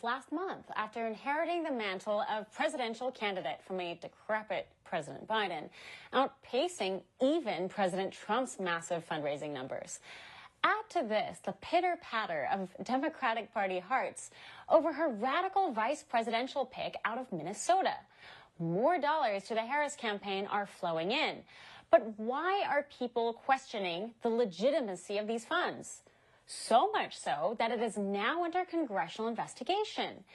last month after inheriting the mantle of presidential candidate from a decrepit President Biden, outpacing even President Trump's massive fundraising numbers. Add to this the pitter-patter of Democratic Party hearts over her radical vice presidential pick out of Minnesota. More dollars to the Harris campaign are flowing in. But why are people questioning the legitimacy of these funds? So much so that it is now under congressional investigation.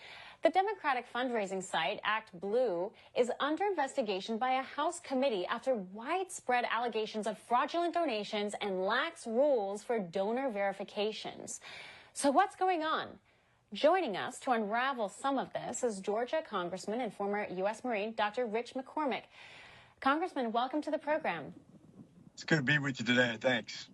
The Democratic fundraising site, ActBlue, is under investigation by a House committee after widespread allegations of fraudulent donations and lax rules for donor verifications. So what's going on? Joining us to unravel some of this is Georgia Congressman and former U.S. Marine Dr. Rich McCormick. Congressman, welcome to the program. It's good to be with you today. Thanks.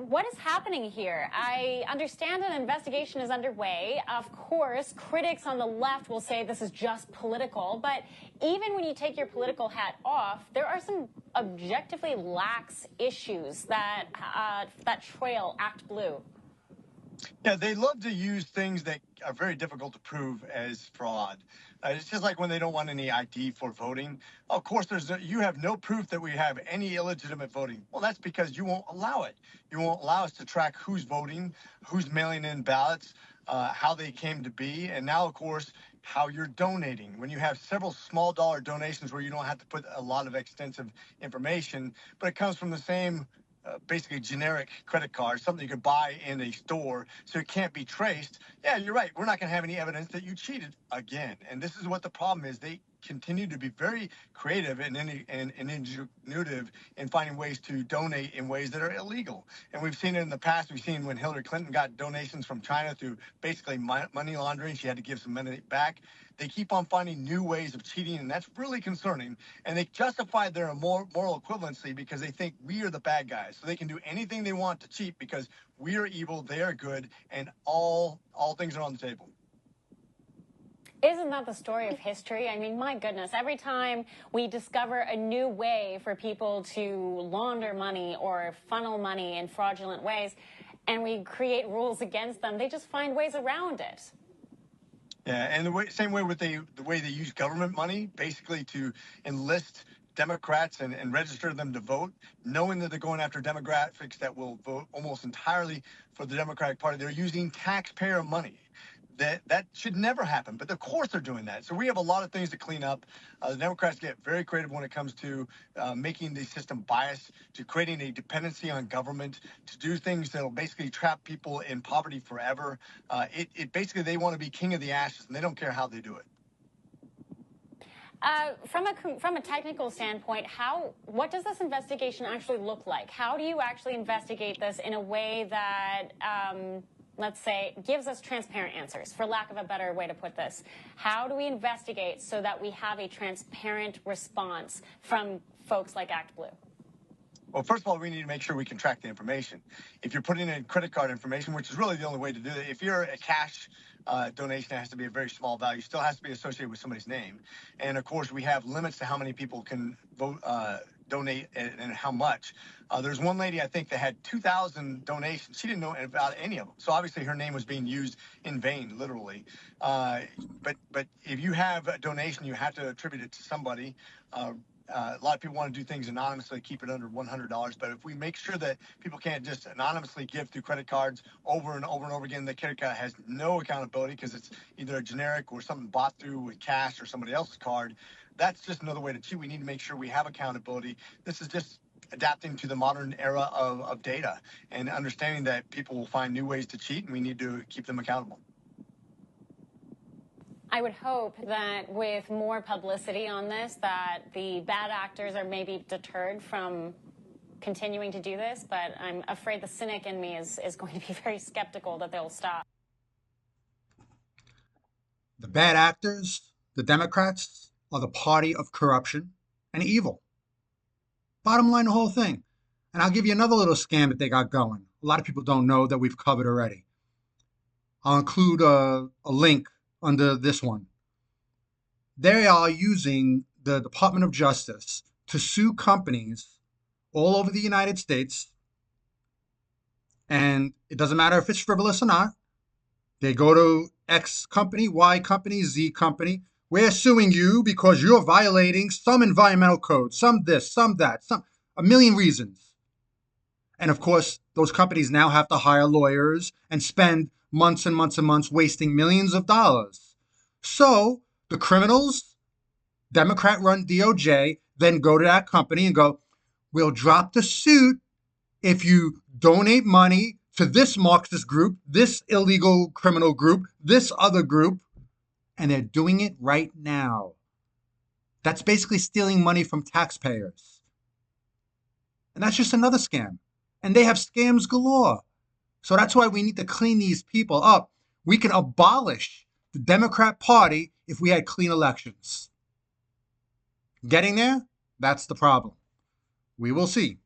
What is happening here? I understand an investigation is underway. Of course, critics on the left will say this is just political, but even when you take your political hat off, there are some objectively lax issues that trail ActBlue. Yeah, they love to use things that are very difficult to prove as fraud. It's just like when they don't want any ID for voting. Of course, you have no proof that we have any illegitimate voting. Well, that's because you won't allow it. You won't allow us to track who's voting, who's mailing in ballots, how they came to be, and now, of course, how you're donating. When you have several small dollar donations where you don't have to put a lot of extensive information, but it comes from the same basically generic credit card, something you could buy in a store, so it can't be traced. Yeah, you're right. We're not going to have any evidence that you cheated again. And this is what the problem is. They continue to be very creative and ingenuitive in finding ways to donate in ways that are illegal. And we've seen it in the past. We've seen when Hillary Clinton got donations from China through basically money laundering. She had to give some money back. They keep on finding new ways of cheating, and that's really concerning. And they justify their moral equivalency because they think we are the bad guys. So they can do anything they want to cheat because we are evil, they are good, and all things are on the table. Isn't that the story of history? I mean, my goodness, every time we discover a new way for people to launder money or funnel money in fraudulent ways, and we create rules against them, they just find ways around it. Yeah, and same way with the way they use government money, basically to enlist Democrats and register them to vote, knowing that they're going after demographics that will vote almost entirely for the Democratic Party. They're using taxpayer money. That should never happen, but of course they're doing that. So we have a lot of things to clean up. The Democrats get very creative when it comes to making the system biased, to creating a dependency on government, to do things that will basically trap people in poverty forever. Basically, they want to be king of the ashes, and they don't care how they do it. From a technical standpoint, what does this investigation actually look like? How do you actually investigate this in a way that let's say, gives us transparent answers, for lack of a better way to put this? How do we investigate so that we have a transparent response from folks like ActBlue? Well, first of all, we need to make sure we can track the information. If you're putting in credit card information, which is really the only way to do it, if you're a cash donation, it has to be a very small value, still has to be associated with somebody's name. And of course, we have limits to how many people can vote, donate and how much. There's one lady, I think, that had 2,000 donations. She didn't know about any of them. So obviously her name was being used in vain, literally. But if you have a donation, you have to attribute it to somebody. A lot of people want to do things anonymously, keep it under $100. But if we make sure that people can't just anonymously give through credit cards over and over and over again, the credit card has no accountability because it's either a generic or something bought through with cash or somebody else's card. That's just another way to cheat. We need to make sure we have accountability. This is just adapting to the modern era of data and understanding that people will find new ways to cheat, and we need to keep them accountable. I would hope that with more publicity on this, that the bad actors are maybe deterred from continuing to do this, but I'm afraid the cynic in me is going to be very skeptical that they'll stop. The bad actors, the Democrats, are the party of corruption and evil. Bottom line, the whole thing. And I'll give you another little scam that they got going. A lot of people don't know that we've covered already. I'll include a link under this one. They are using the Department of Justice to sue companies all over the United States. And it doesn't matter if it's frivolous or not. They go to X company, Y company, Z company. We're suing you because you're violating some environmental code, some this, some that, some a million reasons. And of course, those companies now have to hire lawyers and spend months and months and months wasting millions of dollars. So the criminals, Democrat-run DOJ, then go to that company and go, we'll drop the suit if you donate money to this Marxist group, this illegal criminal group, this other group, and they're doing it right now. That's basically stealing money from taxpayers. And that's just another scam. And they have scams galore. So that's why we need to clean these people up. We can abolish the Democrat Party if we had clean elections. Getting there? That's the problem. We will see.